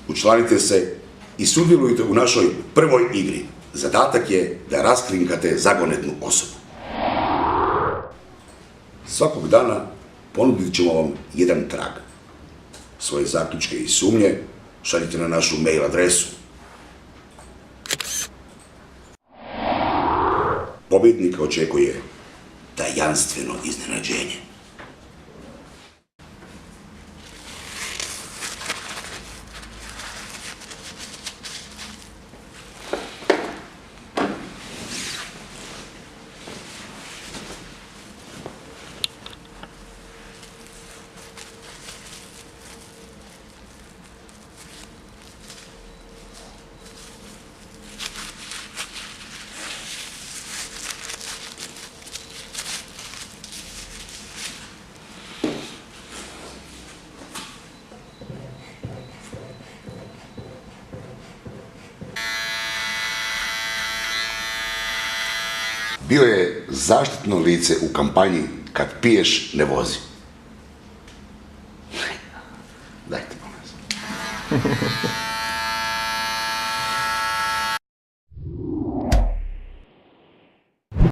učlanite se i sudjelujte u našoj prvoj igri. Zadatak je da raskrinkate zagonetnu osobu. Svakog dana ponudit ćemo vam jedan trag. Svoje zaključke i sumnje šaljite na našu mail adresu. Pobjednika očekuje tajanstveno iznenađenje. Bio je zaštitno lice u kampanji "Kad piješ, ne vozi". Dajte, molim vas.